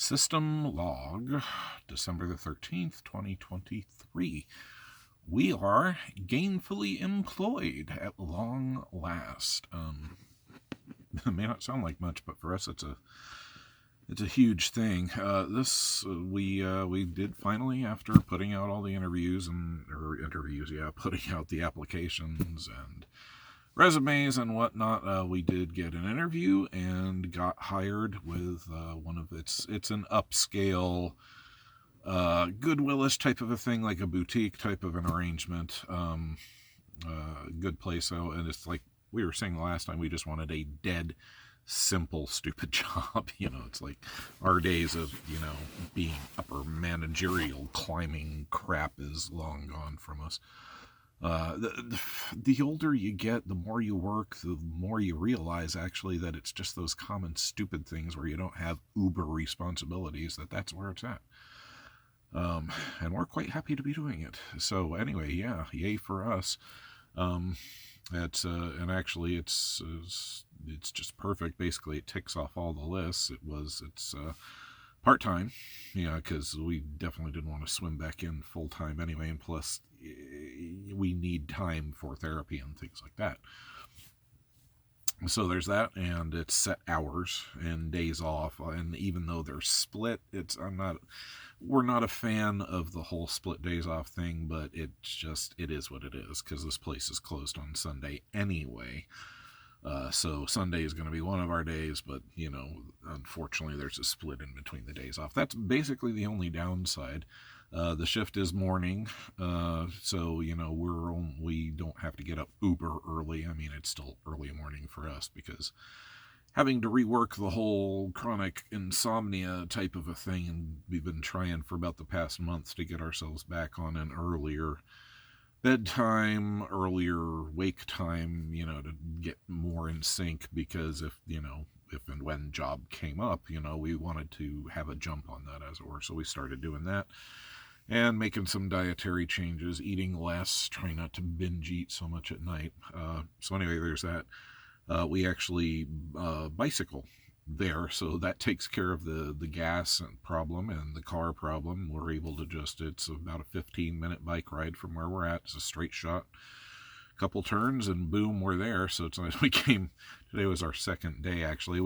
System log, December the 13th, 2023. We are gainfully employed at long last. It may not sound like much, but for us it's a huge thing. We did finally, after putting out all the putting out the applications and resumes and whatnot, we did get an interview and got hired with it's an upscale, Goodwillish type of a thing, like a boutique type of an arrangement. Good place. And it's like we were saying the last time, we just wanted a dead simple stupid job. It's like our days of being upper managerial climbing crap is long gone from us. The older you get, the more you work, the more you realize actually that it's just those common stupid things where you don't have uber responsibilities, that's where it's at. And we're quite happy to be doing it. So anyway, yeah, yay for us. It's just perfect. Basically, it ticks off all the lists. It's part-time, because we definitely didn't want to swim back in full-time anyway, and plus we need time for therapy and things like that. So there's that, and it's set hours and days off, and even though they're split, we're not a fan of the whole split days off thing, but it is what it is, because this place is closed on Sunday anyway. So Sunday is going to be one of our days, but, unfortunately there's a split in between the days off. That's basically the only downside. The shift is morning, so, we don't have to get up uber early. I mean, it's still early morning for us, because having to rework the whole chronic insomnia type of a thing, and we've been trying for about the past month to get ourselves back on an earlier bedtime, earlier wake time, to get more in sync, because if and when job came up, we wanted to have a jump on that, as it were. So we started doing that and making some dietary changes, eating less, trying not to binge eat so much at night. So anyway, there's that. We actually bicycle there, so that takes care of the gas problem and the car problem. We're able to it's about a 15-minute bike ride from where we're at. It's a straight shot, couple turns, and boom, we're there. So it's nice. Today was our second day, actually.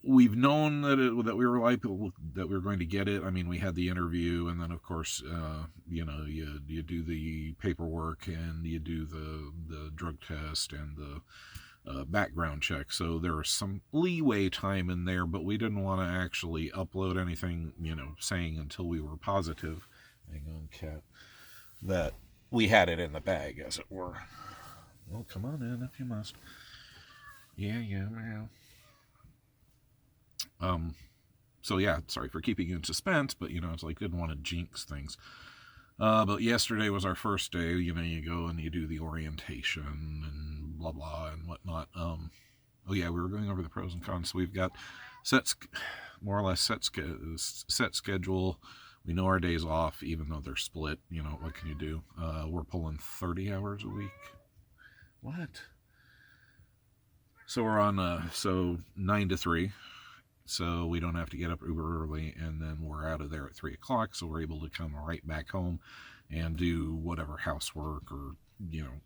We've known that we were liable, that we were going to get it. I mean, we had the interview, and then of course, you do the paperwork, and you do the drug test and the background check. So there was some leeway time in there, but we didn't want to actually upload anything, saying until we were positive, hang on, cat, that we had it in the bag, as it were. Well, come on in if you must. Yeah. So yeah, sorry for keeping you in suspense, but it's like, didn't want to jinx things. But yesterday was our first day. You go and you do the orientation and blah blah and whatnot. Oh yeah, we were going over the pros and cons. So we've got more or less set schedule. We know our days off, even though they're split. What can you do? We're pulling 30 hours a week. What? So we're on 9 to 3. So we don't have to get up uber early, and then we're out of there at 3 o'clock, so we're able to come right back home and do whatever housework or,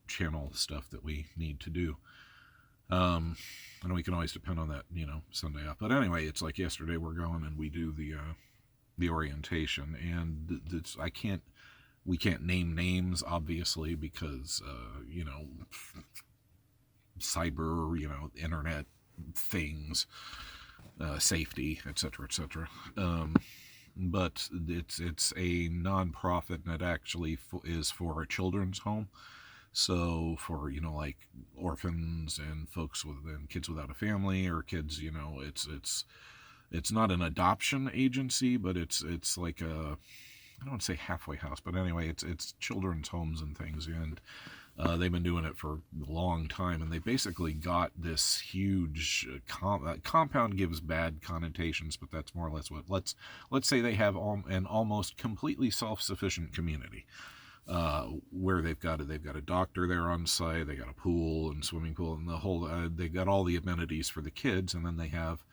channel stuff that we need to do. And we can always depend on that, Sunday off. But anyway, it's like yesterday we're going and we do the orientation, and we can't name names, obviously, because, cyber, internet things, safety, etc., etc. But it's a non-profit, and it actually is for a children's home. So for like orphans and folks and kids without a family, or kids, it's not an adoption agency, but it's like I don't want to say halfway house, but anyway, it's children's homes and things, and they've been doing it for a long time, and they basically got this huge compound gives bad connotations, but that's more or less what let's say they have an almost completely self-sufficient community, where they've got a doctor there on site, they got a pool and swimming pool and the whole they've got all the amenities for the kids, and then they have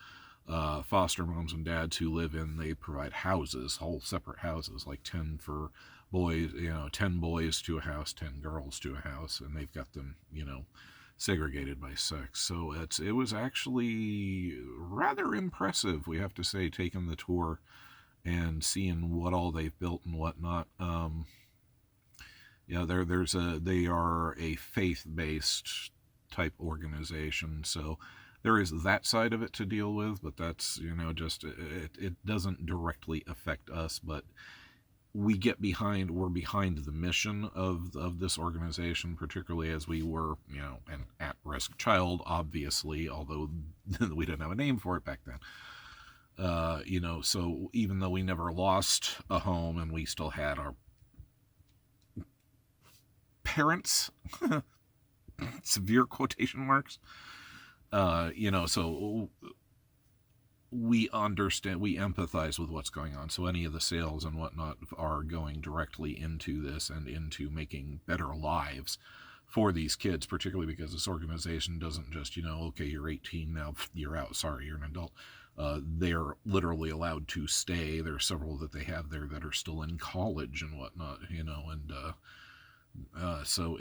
foster moms and dads who live in, they provide houses, whole separate houses, like 10 for boys, 10 boys to a house, 10 girls to a house, and they've got them, segregated by sex. So it was actually rather impressive, we have to say, taking the tour and seeing what all they've built and whatnot. They are a faith-based type organization, so there is that side of it to deal with, but that's, just, it doesn't directly affect us, but we're behind the mission of this organization, particularly as we were, an at-risk child, obviously, although we didn't have a name for it back then. So even though we never lost a home and we still had our parents, severe quotation marks, so we understand, we empathize with what's going on. So any of the sales and whatnot are going directly into this and into making better lives for these kids, particularly because this organization doesn't just, okay, you're 18 now, you're out, sorry, you're an adult. They're literally allowed to stay. There are several that they have there that are still in college and whatnot, and so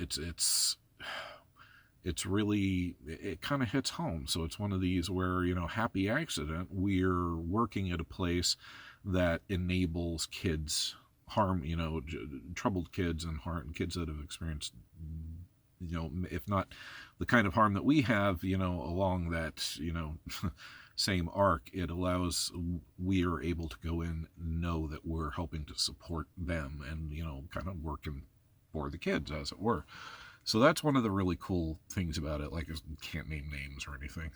it's really, it kind of hits home. So it's one of these where, happy accident, we're working at a place that enables kids, troubled kids and kids that have experienced, if not the kind of harm that we have, along that, same arc, it allows, we are able to go in, know that we're helping to support them and, kind of working for the kids, as it were. So that's one of the really cool things about it. Like, I can't name names or anything.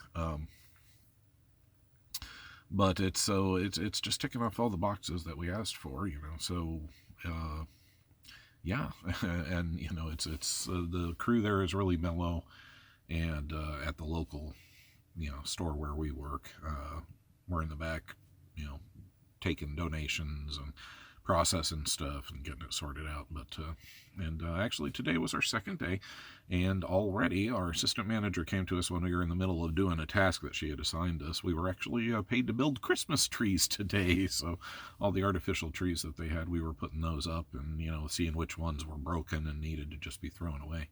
But it's just ticking off all the boxes that we asked for, So, yeah, and it's the crew there is really mellow, and at the local, store where we work, we're in the back, taking donations and processing stuff and getting it sorted out. But actually today was our second day, and already our assistant manager came to us when we were in the middle of doing a task that she had assigned us. We were actually paid to build Christmas trees today, so all the artificial trees that they had, we were putting those up and seeing which ones were broken and needed to just be thrown away.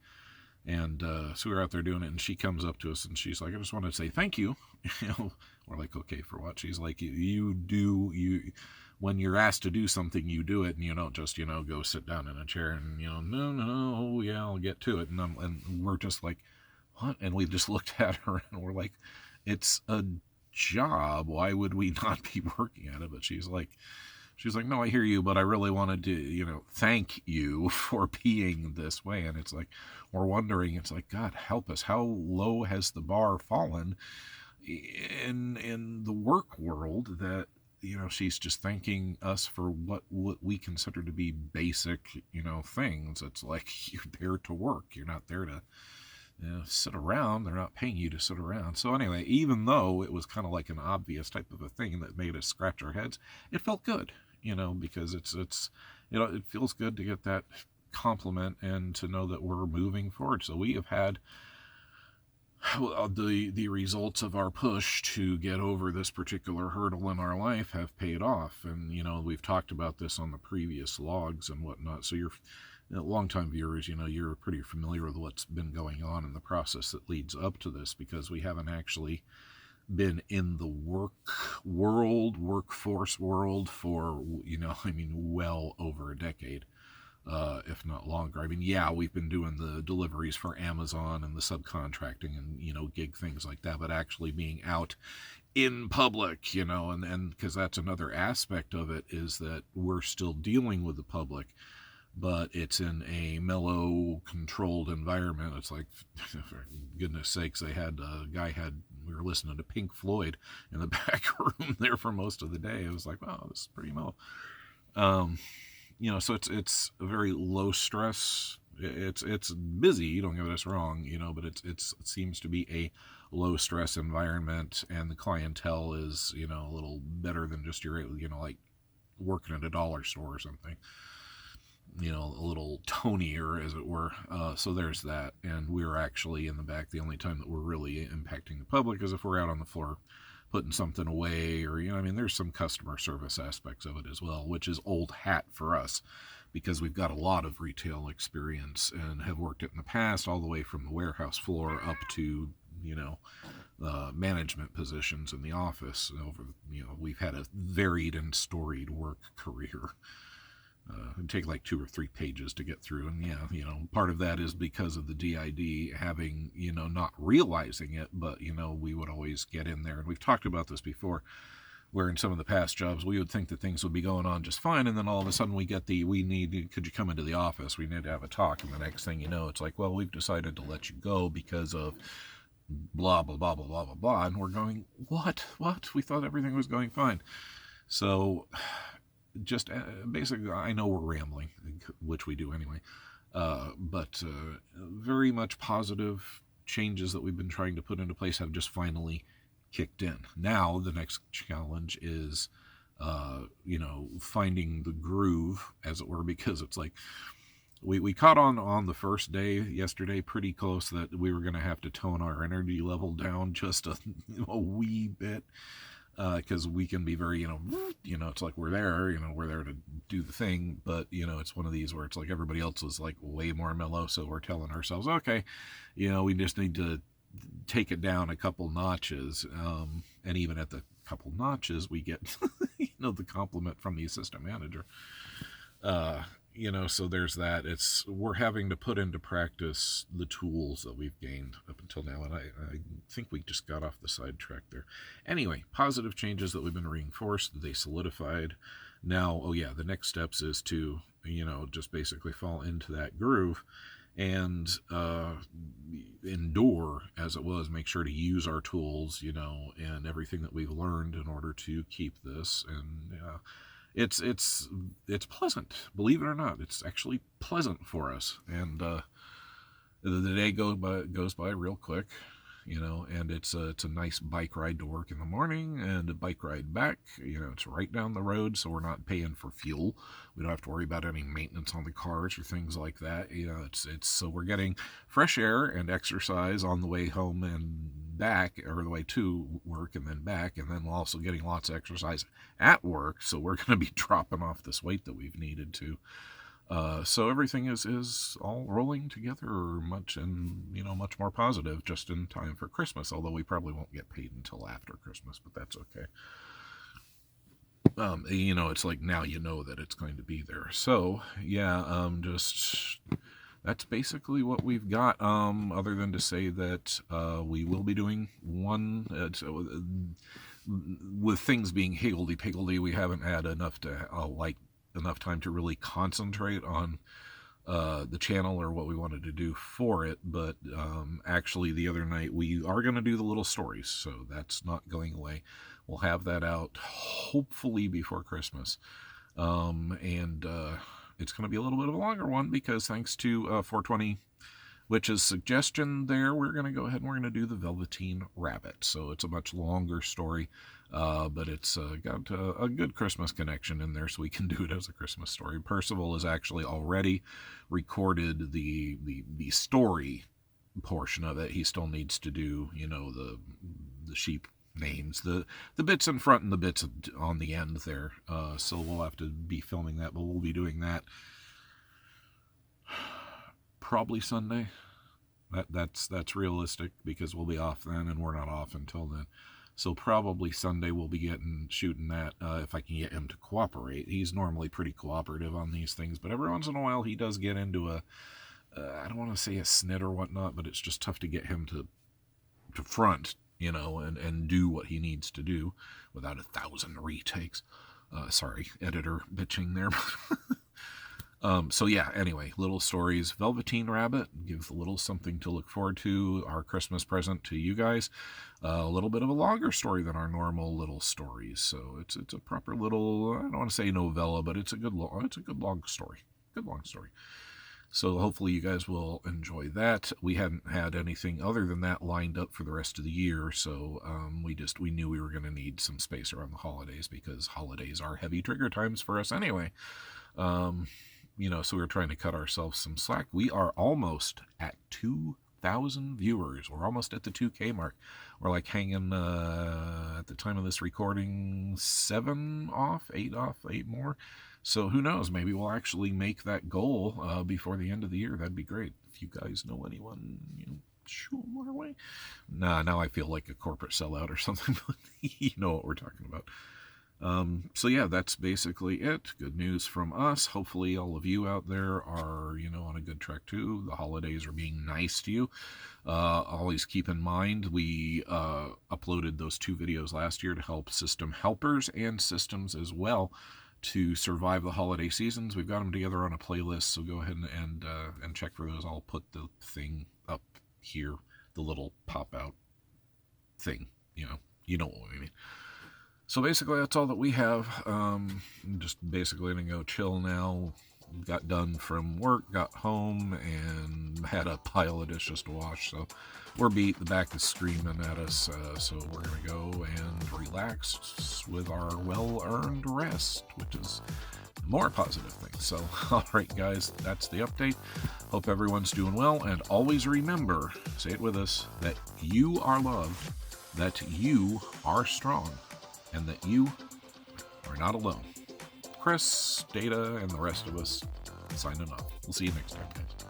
And so we were out there doing it, and she comes up to us and she's like, I just want to say thank you. We're like, okay, for what? She's like, you when you're asked to do something, you do it, and you don't just, go sit down in a chair and, no, yeah, I'll get to it. And we're just like, what? And we just looked at her and we're like, it's a job. Why would we not be working at it? But she's like, no, I hear you, but I really wanted to, thank you for being this way. And it's like, we're wondering, it's like, God help us, how low has the bar fallen in the work world that, she's just thanking us for what we consider to be basic, things. It's like, you're there to work. You're not there to sit around. They're not paying you to sit around. So anyway, even though it was kind of like an obvious type of a thing that made us scratch our heads, it felt good, because it's it feels good to get that compliment and to know that we're moving forward. So we have had the results of our push to get over this particular hurdle in our life have paid off. And, we've talked about this on the previous logs and whatnot. So you're longtime viewers, you're pretty familiar with what's been going on in the process that leads up to this, because we haven't actually been in the workforce world for, well over a decade. If not longer. I mean, yeah, we've been doing the deliveries for Amazon and the subcontracting and, gig things like that, but actually being out in public, and because that's another aspect of it, is that we're still dealing with the public, but it's in a mellow, controlled environment. It's like, for goodness sakes, we were listening to Pink Floyd in the back room there for most of the day. It was like, wow, this is pretty mellow. So it's a very low stress. It's busy, don't get us wrong, but it seems to be a low stress environment, and the clientele is, a little better than just your, like working at a dollar store or something, a little tonier, as it were. So there's that. And we're actually in the back. The only time that we're really impacting the public is if we're out on the floor putting something away, or, I mean, there's some customer service aspects of it as well, which is old hat for us because we've got a lot of retail experience and have worked it in the past, all the way from the warehouse floor up to, management positions in the office. We've had a varied and storied work career. It'd take like 2 or 3 pages to get through. And part of that is because of the DID having, not realizing it, but, we would always get in there. And we've talked about this before, where in some of the past jobs, we would think that things would be going on just fine. And then all of a sudden we get could you come into the office? We need to have a talk. And the next thing you know, it's like, well, we've decided to let you go because of blah, blah, blah, blah, blah, blah, blah. And we're going, what? We thought everything was going fine. So just basically, I know we're rambling, which we do anyway, but very much positive changes that we've been trying to put into place have just finally kicked in. Now the next challenge is finding the groove, as it were, because it's like we caught on the first day yesterday pretty close that we were going to have to tone our energy level down just a wee bit, because we can be very, it's like we're there to do the thing, but, it's one of these where it's like everybody else is like way more mellow, so we're telling ourselves, okay, we just need to take it down a couple notches, and even at the couple notches, we get, the compliment from the assistant manager. So there's that. We're having to put into practice the tools that we've gained up until now, and I think we just got off the sidetrack there. Anyway, positive changes that we've been reinforced, they solidified. Now, the next steps is to, just basically fall into that groove and endure, as it was, make sure to use our tools, and everything that we've learned in order to keep this. And it's pleasant, believe it or not. It's actually pleasant for us, and the day goes by real quick, and it's a nice bike ride to work in the morning and a bike ride back. It's right down the road, so we're not paying for fuel. We don't have to worry about any maintenance on the cars or things like that. It's so we're getting fresh air and exercise on the way home and back, or the way to work and then back, and then we're also getting lots of exercise at work, so we're going to be dropping off this weight that we've needed to. So everything is all rolling together much more positive, just in time for Christmas, although we probably won't get paid until after Christmas, but that's okay. It's like now that it's going to be there. So just that's basically what we've got, other than to say that we will be doing one, with things being higgledy-piggledy, we haven't had enough time to really concentrate on the channel or what we wanted to do for it, but actually the other night we are going to do the little stories, so that's not going away. We'll have that out hopefully before Christmas, and it's going to be a little bit of a longer one because thanks to 420 Witch's suggestion there, we're going to go ahead and we're going to do the Velveteen Rabbit. So it's a much longer story, but it's got a good Christmas connection in there, so we can do it as a Christmas story. Percival has actually already recorded the story portion of it. He still needs to do, the sheep names, the bits in front and the bits on the end there. So we'll have to be filming that, but we'll be doing that probably Sunday. That's realistic because we'll be off then, and we're not off until then. So probably Sunday we'll be shooting that, if I can get him to cooperate. He's normally pretty cooperative on these things, but every once in a while he does get into I don't want to say a snit or whatnot, but it's just tough to get him to front, and do what he needs to do without 1,000 retakes. Sorry, editor bitching there. So yeah, anyway, little stories. Velveteen Rabbit gives a little something to look forward to, our Christmas present to you guys. A little bit of a longer story than our normal little stories. So it's a proper little, I don't want to say novella, but it's a good long story. Good long story. So hopefully you guys will enjoy that. We hadn't had anything other than that lined up for the rest of the year, so we knew we were going to need some space around the holidays because holidays are heavy trigger times for us anyway. So we were trying to cut ourselves some slack. We are almost at 2 1,000 viewers. We're almost at the 2K mark. We're like hanging, at the time of this recording, 8 off, 8 more. So who knows? Maybe we'll actually make that goal before the end of the year. That'd be great. If you guys know anyone, shoot them our way. Now I feel like a corporate sellout or something. You know what we're talking about. So yeah, that's basically it. Good news from us. Hopefully all of you out there are, on a good track too. The holidays are being nice to you. Always keep in mind, we uploaded those 2 videos last year to help system helpers and systems as well to survive the holiday seasons. We've got them together on a playlist, so go ahead and check for those. I'll put the thing up here, the little pop-out thing, you know what I mean. So basically, that's all that we have. I'm just basically going to go chill now. Got done from work, got home, and had a pile of dishes to wash. So we're beat. The back is screaming at us. So we're going to go and relax with our well-earned rest, which is a more positive thing. So, all right, guys, that's the update. Hope everyone's doing well. And always remember, say it with us, that you are loved, that you are strong, and that you are not alone. Chris, Data, and the rest of us signing off. We'll see you next time, guys.